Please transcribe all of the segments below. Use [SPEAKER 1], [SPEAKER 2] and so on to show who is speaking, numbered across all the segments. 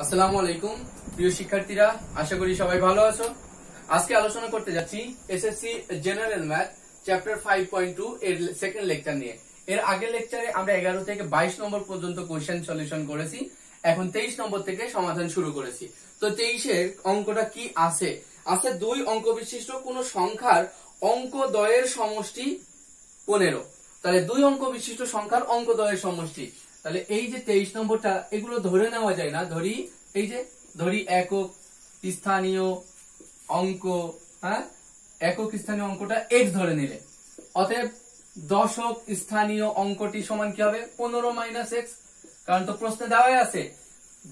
[SPEAKER 1] আসসালামু আলাইকুম প্রিয় শিক্ষার্থীরা, আশা করি সবাই ভালো আছো। আজকে আলোচনা করতে যাচ্ছি এসএসসি জেনারেল ম্যাথ চ্যাপ্টার 5.2 এর সেকেন্ড লেকচার নিয়ে। এর আগের লেকচারে আমরা 11 থেকে 22 নম্বর পর্যন্ত কোশ্চেন সলিউশন করেছি, এখন 23 নম্বর থেকে সমাধান শুরু করেছি। তো 23 এর অঙ্কটা কি আছে? আছে দুই অঙ্ক বিশিষ্ট কোন সংখ্যার অঙ্কদ্বয়ের সমষ্টি 15। তাহলে দুই অঙ্ক বিশিষ্ট সংখ্যার অঙ্কদ্বয়ের সমষ্টি। তাহলে এই যে 23 নম্বরটা, এগুলো ধরে নেওয়া যায় না। ধরি একক স্থানীয় অঙ্ক, হ্যাঁ, একক স্থানীয় অঙ্কটা x ধরে নিলে, অতএব দশক স্থানীয় অঙ্কটি সমান কি হবে? 15 মাইনাস x। কারণ তো প্রশ্নে দেওয়াই আছে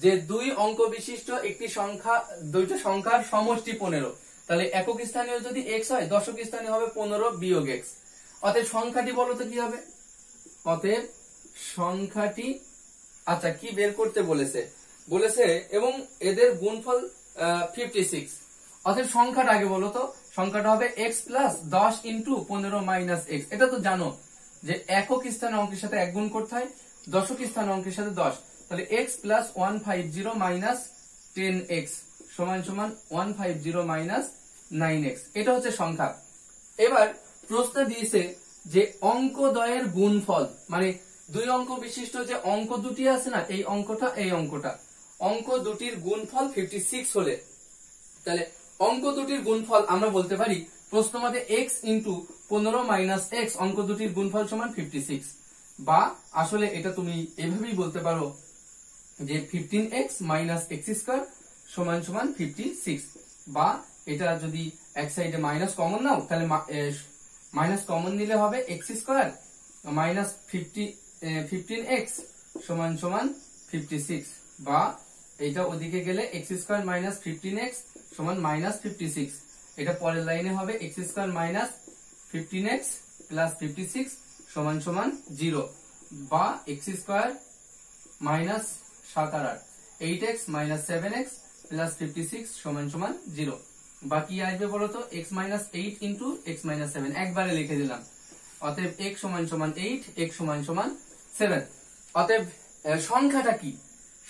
[SPEAKER 1] যে দুই অঙ্ক বিশিষ্ট একটি সংখ্যা, দুইটা সংখ্যার সমষ্টি 15। তাহলে একক স্থানীয় যদি x হয়, দশক স্থানীয় হবে 15 বিয়োগ x। অতএব সংখ্যাটি বলতো কি হবে? অতএব সংখ্যাটি, আচ্ছা কি বের করতে বলেছে এবং এদের গুণফল 56। অতএব সংখ্যাটা আগে বলতো, সংখ্যাটা হবে x plus 10 into 15 minus x। এটা তো জানো যে একক স্থানীয় অঙ্কের সাথে 1 গুণ করতে হয়, দশক স্থানীয় অঙ্কের সাথে 10। তাহলে x প্লাস 150 মাইনাস 10x সমান সমান 150 মাইনাস 9x। এটা হচ্ছে সংখ্যা। এবার প্রশ্ন দিয়েছে যে অঙ্কদ্বয়ের গুণফল, মানে দুই অঙ্ক বিশিষ্ট যে অঙ্ক দুটি আছে না, এই অঙ্কটা অঙ্ক দুটির গুণফল 56 হলে, তাহলে অঙ্ক দুটির গুণফল আমরা বলতে পারি প্রশ্ন মতে x ইন্টু 15 মাইনাস x, অঙ্ক দুটির গুণফল সমান 56। বা আসলে এটা তুমি এভাবেই বলতে পারো যে 15x মাইনাস x স্কয়ার সমান সমান 56। বা এটা যদি এক সাইডে মাইনাস কমন নাও, তাহলে মাইনাস কমন নিলে হবে x স্কয়ার মাইনাস 15x সমান সমান 56। বা এটা ওদিকে গেলে x স্কয়ার মাইনাস 15x সমান মাইনাস 56। এটা পরের লাইনে হবে x square minus 15x plus 56 সমান সমান 0। বা x স্কয়ার মাইনাস 7 আর 8x মাইনাস 7x প্লাস 56 সমান সমান 0। বা কি আসবে বলতো? x minus 8 into x minus 7 একবারে লিখে দিলাম। অতএব x সমান সমান 8, x সমান সমান 7। অতএব সংখ্যাটা কি?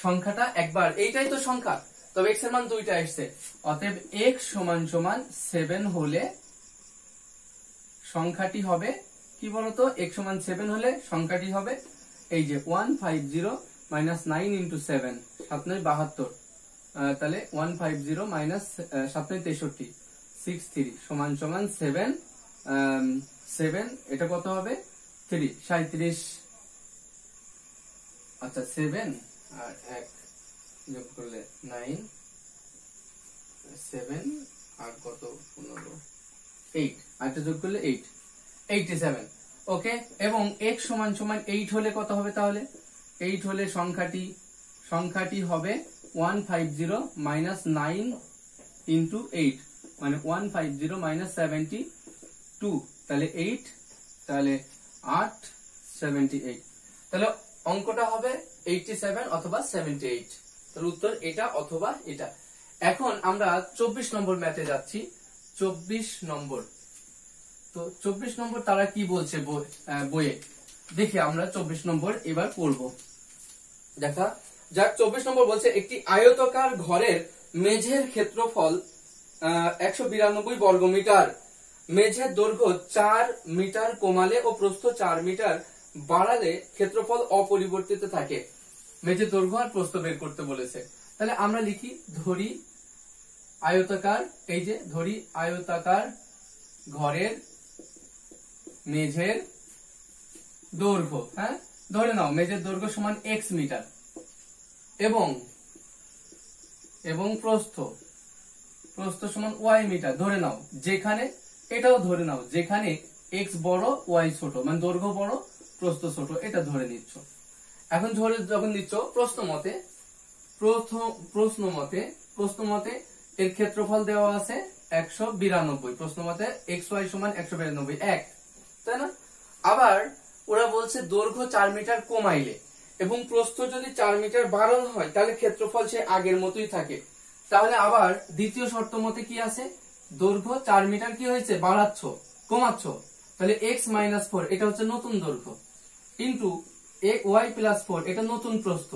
[SPEAKER 1] সংখ্যাটা একবার, এইটাই তো সংখ্যা, তবে x এর মান দুইটা আসছে। অতএব x সমান সমান 7 হলে সংখ্যাটি হবে কি বলতো? x সমান 7 হলে সংখ্যাটি হবে এই যে 150 মাইনাস 9 ইন্টু 7, 7 9 72। তাহলে 150 মাইনাস 7 9 63, 63 সমান সমান 7। 7 এটা কত হবে? 3 37। আচ্ছা 7 আর 1 যোগ করলে 9, 7 আর কত 15, 8 আর যোগ করলে 8, 87। ওকে, এবং x সমান সমান 8 হলে কত হবে? তাহলে 8 হলে সংখ্যাটি হবে 150 মাইনাস 9 ইন্টু 8, মানে 150 মাইনাস 72। তাহলে 8, তাহলে 8 78। তাহলে অঙ্কটা হবে 87 অথবা 78। তাহলে উত্তর এটা অথবা এটা। এখন আমরা 24 নম্বর ম্যাথে যাচ্ছি। 24 নম্বর, তো 24 নম্বর তারা কি বলছে বইয়ে, দেখি আমরা 24 নম্বর এবার পড়ব। দেখা যাক 24 নম্বর বলছে একটি আয়তাকার ঘরের মেঝের ক্ষেত্রফল 192 বর্গমিটার। মেঝের দৈর্ঘ্য 4 মিটার কমালে ও প্রস্থ 4 মিটার বাড়ালে ক্ষেত্রফল অপরিবর্তিত থাকে। মেঝের দৈর্ঘ্য আর প্রস্থ বের করতে বলেছে। তাহলে আমরা লিখি, ধরি আয়তাকার, এই যে ধরি আয়তাকার ঘরের মেঝের দৈর্ঘ্য, হ্যাঁ ধরে নাও মেঝের দৈর্ঘ্য সমান x মিটার এবং প্রস্থ সমান y মিটার। ধরে নাও যেখানে, এটাও ধরে নাও যেখানে x বড় y ছোট, মানে দৈর্ঘ্য বড় প্রস্থ ছোট, এটা ধরে নিচ্ছ। এখন যখন নিচ্ছ প্রশ্ন মতে এর ক্ষেত্রফল দেওয়া আছে 192। প্রশ্ন মতে xy সমান 192, 1, তাই না? আবার ওরা বলছে দৈর্ঘ্য 4 মিটার কমাইলে এবং প্রস্থ যদি 4 মিটার বাড়ানো হয়, তাহলে ক্ষেত্রফল সে আগের মতোই থাকে। তাহলে আবার দ্বিতীয় শর্ত মতে কি আছে? দৈর্ঘ্য 4 মিটার কি হয়েছে? বাড়াচ্ছ, কমাচ্ছ। তাহলে x মাইনাস 4 এটা হচ্ছে নতুন দৈর্ঘ্য, ইন্টু y প্লাস 4 এটা নতুন প্রস্থ।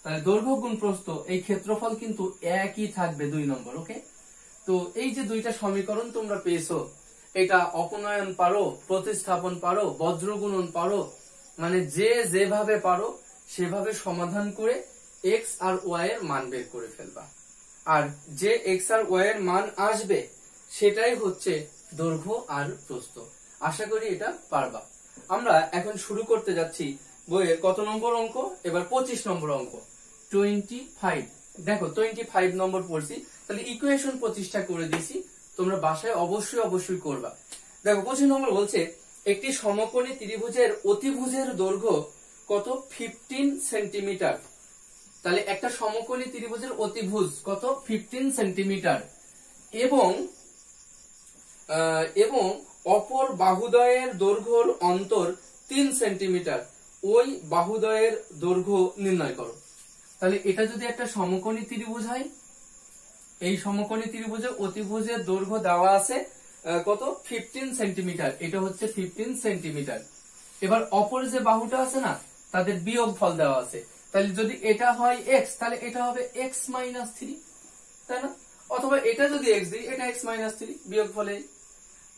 [SPEAKER 1] তাহলে দৈর্ঘ্য গুণ প্রস্থ এই ক্ষেত্রফল কিন্তু একই থাকবে 2 নম্বর। ওকে, তো এই যে দুইটা সমীকরণ তোমরা পেয়েছো, এটা অপনয়ন পারো, প্রতিস্থাপন পারো, বজ্র গুণন পারো, মানে যে যেভাবে পারো সেভাবে সমাধান করে এক্স আর ওয়াই এর মান বের করে ফেলবা। আর যে এক্স আর ওয়াই এর মান আসবে সেটাই হচ্ছে দৈর্ঘ্য আর প্রস্থ। আশা করি এটা পারবা। আমরা এখন শুরু করতে যাচ্ছি বইয়ের কত নম্বর অঙ্ক, এবার 25 নম্বর অঙ্ক 25। দেখো 25 নম্বর পড়ছি, তাহলে ইকুয়েশন 25টা করে দিছি, তোমরা বাসায় অবশ্যই করবা। দেখো 25 নম্বর বলছে একটি সমকোণী ত্রিভুজের অতিভুজের দৈর্ঘ্য কত 15 সেন্টিমিটার। তাহলে একটা সমকোণী ত্রিভুজের অতিভুজ কত 15 সেন্টিমিটার এবং অপর বাহুদ্বয়ের দৈর্ঘ্যর অন্তর 3 সেন্টিমিটার, ওই বাহুদ্বয়ের দৈর্ঘ্য নির্ণয় করো। তাহলে এটা যদি একটা সমকোণী ত্রিভুজ হয়, এই সমকোণী ত্রিভুজের অতিভুজের দৈর্ঘ্য দেওয়া আছে কত 15 সেন্টিমিটার, এটা হচ্ছে 15 সেন্টিমিটার। এবার অপর যে বাহুটা আছে না, তাদের বিয়োগ ফল দেওয়া আছে। তাহলে যদি এটা হয় এক্স, তাহলে এটা হবে এক্স মাইনাস 3, তাই না? অথবা এটা যদি এক্স দিই, এটা এক্স মাইনাস 3 বিয়োগ ফলে,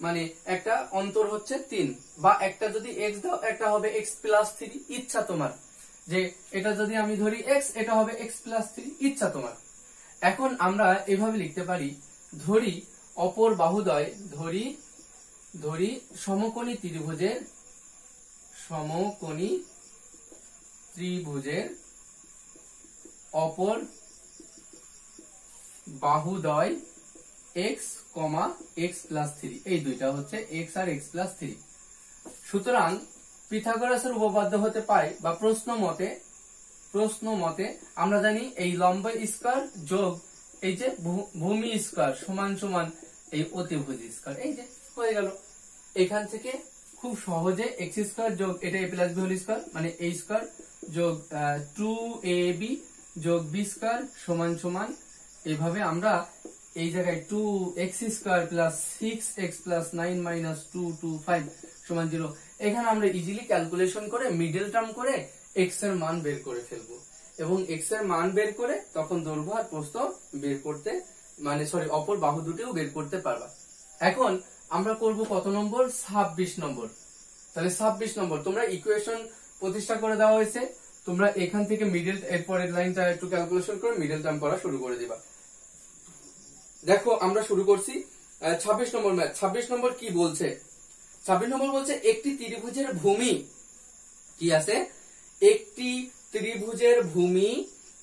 [SPEAKER 1] মানে একটা অন্তর হচ্ছে 3, বা একটা যদি এক্স দাও একটা হবে এক্স প্লাস 3, ইচ্ছা তোমার। যে এটা যদি আমি ধরি এক্স, এটা হবে এক্স প্লাস 3, ইচ্ছা তোমার। এখন আমরা এভাবে লিখতে পারি, ধরি অপর বাহুদ্বয়, ধরি সমকোণী ত্রিভুজের অপর বাহুদ্বয় এক্স কমা এক্স প্লাস 3, এই দুইটা হচ্ছে এক্স আর এক্স প্লাস 3। সুতরাং পিথাগোরাসের উপপাদ্য হতে পায় বা প্রশ্ন মতে আমরা জানি এই লম্ব স্কয়ার যোগ এই যে ভূমি স্কয়ার সমান সমান এই অতিভুজ স্কয়ার, এই যে হয়ে গেল। এখান থেকে খুব সহজে এক্স স্কয়ার যোগ এটা a plus b whole square, মানে a স্কয়ার যোগ 2ab যোগ b স্কয়ার সমান সমান, এভাবে আমরা এই জায়গায় 2x square plus 6x plus 9 minus 2 2 5 সমান 0, এখানে আমরা ইজিলি ক্যালকুলেশন করে মিডল টার্ম করে x এর মান বের করে ফেলবো, এবং x এর মান বের করে তখন দৈর্ঘ্য আর প্রস্থ বের করতে, মানে সরি অপর বাহু দুটিও বের করতে পারবা। এখন আমরা করব কত নম্বর, 26 নম্বর। তাহলে 26 নম্বর তোমরা ইকুয়েশন প্রতিষ্ঠা করে দেওয়া হয়েছে, তোমরা এখান থেকে মিডল এরপরের লাইনটা একটু ক্যালকুলেশন করে মিডল টার্ম করা শুরু করে দিবা। দেখো আমরা শুরু করছি 26 নম্বর ম্যাথ। 26 নম্বর কি বলছে, 26 নম্বর বলছে একটি ত্রিভুজের ভূমি কি আছে, একটি ত্রিভুজের ভূমি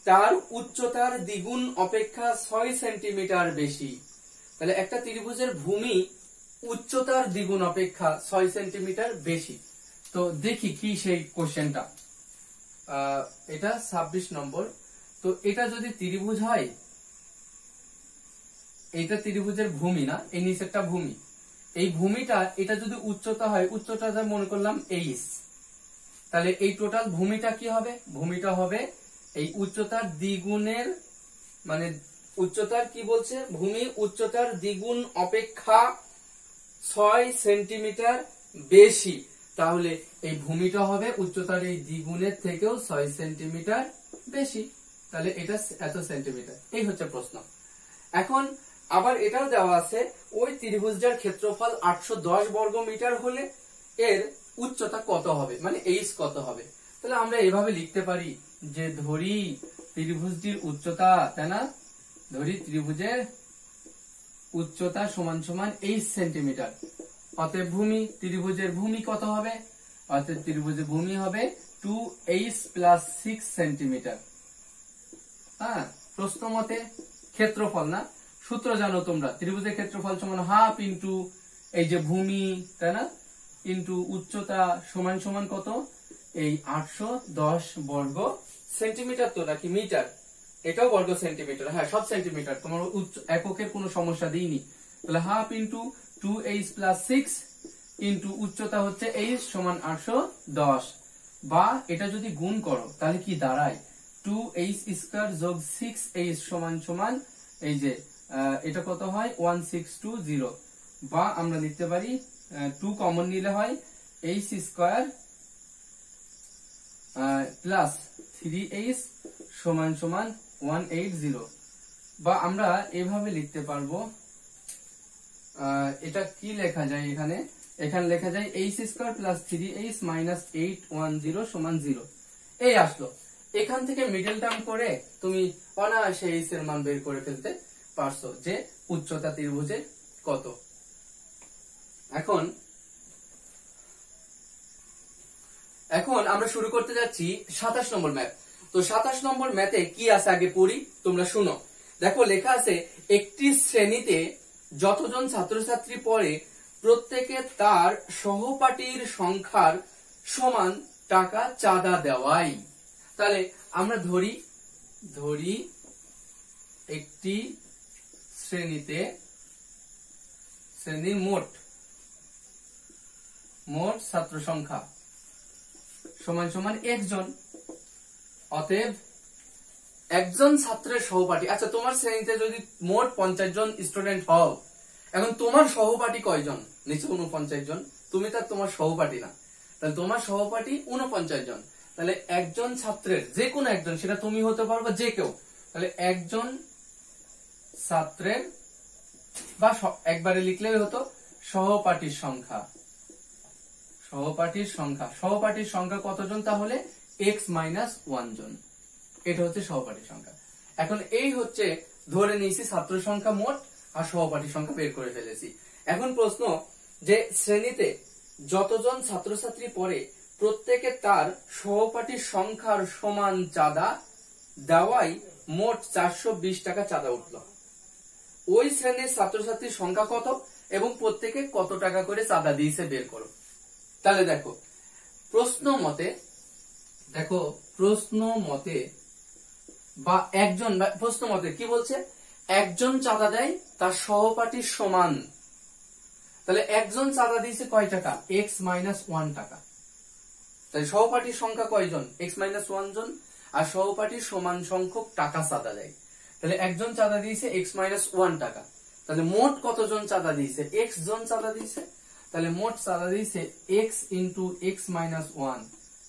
[SPEAKER 1] তার উচ্চতার দ্বিগুণ অপেক্ষা 6 সেন্টিমিটার বেশি। তাহলে একটা ত্রিভুজের ভূমি উচ্চতার দ্বিগুণ অপেক্ষা 6 সেন্টিমিটার বেশি। তো দেখি কি সেই কোশ্চেনটা, এটা 26 নম্বর। তো এটা যদি ত্রিভুজ হয়, এটা ত্রিভুজের ভূমি না, এই নিচেরটা ভূমি, এই ভূমিটা এটা যদি উচ্চতা হয়, উচ্চতা মনে করলাম এইচ, তাহলে এই টোটাল ভূমিটা কি হবে, ভূমিটা হবে এই উচ্চতার দ্বিগুণের, মানে উচ্চতার কি বলছে, ভূমি উচ্চতার দ্বিগুণ অপেক্ষা 6 সেন্টিমিটার বেশি। তাহলে এই ভূমিটা হবে উচ্চতার এই দ্বিগুণের থেকেও 6 সেন্টিমিটার বেশি, তাহলে এটা এত সেন্টিমিটার। এই হচ্ছে প্রশ্ন। এখন আবার এটাও দেওয়া আছে ওই ত্রিভুজটার ক্ষেত্রফল 810 বর্গ মিটার হলে এর উচ্চতা কত হবে, মানে এইচ কত হবে। তাহলে আমরা এভাবে লিখতে পারি যে ধরি ত্রিভুজটির উচ্চতা, তাই না, ধরি ত্রিভুজের উচ্চতা সমান সমান 8 সেন্টিমিটার, অতএব ভূমি, ত্রিভুজের ভূমি কত হবে, অতএব ত্রিভুজের ভূমি হবে 2h প্লাস 6 সেন্টিমিটার। হ্যাঁ, প্রশ্ন মতে ক্ষেত্রফল না, সূত্র জানো তোমরা, ত্রিভুজের ক্ষেত্রফল সমান হাফ ইন্টু এই যে ভূমি, তাই না, ইন্টু উচ্চতা সমান সমান কত, এই 810 বর্গ সেন্টিমিটার, তো নাকি মিটার, এটাও বর্গ সেন্টিমিটার, হ্যাঁ সব সেন্টিমিটার, তোমার এককের কোনো সমস্যা দিইনি। তাহলে half into 2h plus 6 into উচ্চতা হচ্ছে h সমান 810, বা এটা যদি গুণ করো তাহলে কি দাঁড়ায়, 2h স্কয়ার যোগ 6h সমান সমান এই যে এটা কত হয় 1620, বা আমরা লিখতে পারি 2 কমন নিলে হয় h স্কয়ার প্লাস 3h সমান সমান 180, বা আমরা এভাবে লিখতে পারবো, এটা কি লেখা যায় এখানে লেখা যায় h² + 3h - 810 সমান 0। এই আসলো। এখান থেকে মিডল টার্ম করে তুমি অনায়াসে h এর মান বের করে ফেলতে পারছো যে উচ্চতা ত্রিভুজে কত। এখন আমরা শুরু করতে যাচ্ছি 27 নম্বর ম্যাথ। তো 27 নম্বর ম্যাথে কি আছে আগে পড়ি, তোমরা শুনো। দেখো লেখা আছে, একটি শ্রেণীতে যতজন ছাত্রছাত্রী পড়ে প্রত্যেকে তার সহপাঠীর সংখ্যার সমান টাকা চাঁদা দেওয়াই। তাহলে আমরা ধরি একটি শ্রেণীর মোট ছাত্র সংখ্যা সমান সমান একজন। অতএব একজন ছাত্রের সহপাঠী, আচ্ছা তোমার শ্রেণীতে যদি মোট 50 জন স্টুডেন্ট হও, এখন তোমার সহপাঠী কয়জন? নিচে 49 জন, তুমি তার তোমার সহপাঠী না, তাহলে তোমার সহপাঠী 49 জন। তাহলে একজন ছাত্রের যে কোনো একজন, সেটা তুমি হতে পারবে যে কেউ, তাহলে একজন ছাত্রের বা একবারে লিখলেই হতো সহপাঠীর সংখ্যা কতজন? তাহলে x - 1 জন। এটা হচ্ছে সহপাঠীর সংখ্যা। এখন এই হচ্ছে ধরে নিয়েছি ছাত্র সংখ্যা মোট আর সহপাঠীর সংখ্যা বের করে ফেলেছি। এখন প্রশ্ন যে শ্রেণীতে যতজন ছাত্রছাত্রী পড়ে প্রত্যেকে তার সহপাঠীর সংখ্যার সমান চাঁদা দেওয়াই মোট 420 টাকা চাঁদা উঠলো। ওই শ্রেণীর ছাত্রছাত্রীর সংখ্যা কত এবং প্রত্যেকে কত টাকা করে চাঁদা দিয়েছে বের করো। তাহলে দেখো প্রশ্ন মতে কি বলছে, একজন চাঁদা দেয় তার সহপাঠীর সমান। তাহলে একজন চাঁদা দিয়েছে কয় টাকা? x - 1 টাকা। তাহলে সহপাঠীর সংখ্যা কয়জন? x - 1 জন। আর সহপাঠীর সমান সংখ্যক টাকা চাঁদা দেয়। তাহলে একজন চাঁদা দিয়েছে x - 1 টাকা। তাহলে মোট কতজন চাঁদা দিয়েছে? x জন চাঁদা দিয়েছে। তাহলে মোট চাঁদা দিয়েছে x × x - 1,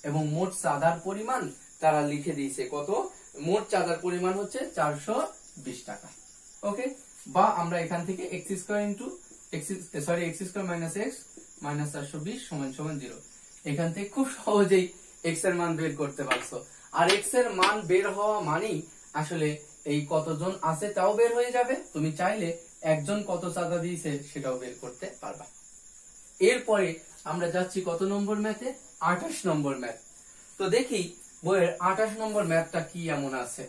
[SPEAKER 1] এবং মোট চাঁদার পরিমাণ তারা লিখে দিয়েছে কত? মোট চাঁদার পরিমাণ হচ্ছে 420 টাকা। ওকে, বা আমরা এখান থেকে x² - x - 420 সমান 0। এখান থেকে খুব সহজেই x এর মান বের করতে পারছো। আর x এর মান বের হওয়া মানেই আসলে এই কতজন আছে তাও বের হয়ে যাবে। তুমি চাইলে একজন কত চাঁদা দিয়েছে সেটাও বের করতে পারবা। এরপরে আমরা যাচ্ছি কত নম্বর ম্যাথে? 28 নম্বর ম্যাথ। তো দেখি বইয়ের 28 নম্বর ম্যাথটা কি এমন আছে,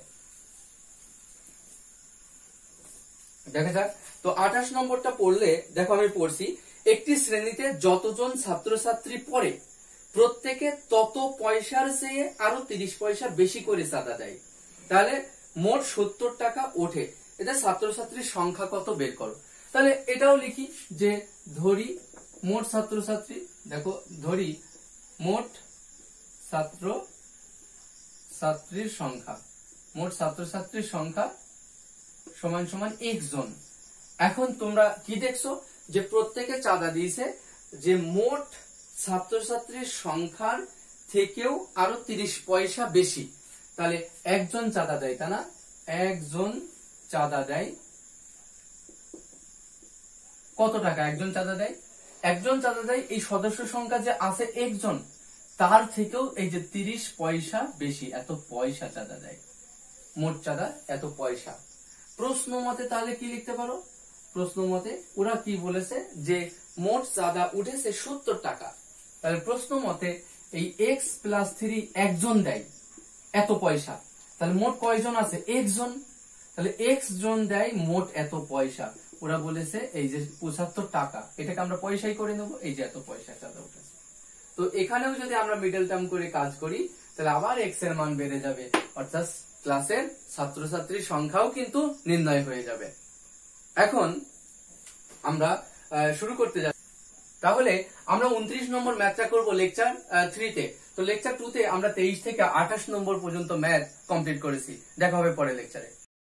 [SPEAKER 1] দেখা যাক। তো 28 নম্বরটা পড়লে দেখো, আমি পড়ছি, একটি শ্রেণীতে যতজন ছাত্রছাত্রী পড়ে প্রত্যেকে তত পয়সার চেয়ে আরো 30 পয়সা বেশি করে চাঁদা দেয়। তাহলে মোট 70 টাকা ওঠে। এটা ছাত্রছাত্রীর সংখ্যা কত বের করো। তাহলে এটাও লিখি যে ধরি মোট ছাত্রছাত্রী, দেখো ধরি মোট ছাত্রছাত্রীর সংখ্যা সমান সমান x জন। এখন তোমরা কি দেখছো যে প্রত্যেকে চাঁদা দিয়েছে যে মোট ছাত্রছাত্রীর সংখ্যার থেকেও আরো 30 পয়সা বেশি। তাহলে একজন চাঁদা দেয়, তা না? একজন চাঁদা দেয় কত টাকা? একজন চাঁদা দেয় এই সদস্য সংখ্যা যে আছে একজন, তার থেকেও এই যে 30 পয়সা বেশি, এত পয়সা চাঁদা দেয়। মোট চাঁদা এত পয়সা। প্রশ্ন মতে তাহলে কি লিখতে পারো? প্রশ্ন মতে ওরা কি বলেছে যে মোট চাঁদা উঠেছে 70 টাকা। তাহলে প্রশ্ন মতে এই x + 3 একজন দেয় এত পয়সা। তাহলে মোট কয়জন আছে? একজন। তাহলে x জন দেয় মোট এত পয়সা। ওরা বলেছে এই যে 75 টাকা, এটাকে আমরা পয়সাই করে নেব, এই যে এত পয়সা চাঁদা উঠেছে। তো এখানেও যদি আমরা মিডল টার্ম করে কাজ করি তাহলে আবার x এর মান বেড়ে যাবে, অর্থাৎ ক্লাসের ছাত্রছাত্রীর সংখ্যাও কিন্তু নির্ণয় হয়ে যাবে। এখন আমরা শুরু করতে যাচ্ছি। তাহলে আমরা 29 নম্বর ম্যাথটা করব লেকচার 3 তে। তো লেকচার 2 তে আমরা 23 থেকে 28 নম্বর পর্যন্ত ম্যাথ কমপ্লিট করেছি। দেখা হবে পরে লেকচারে।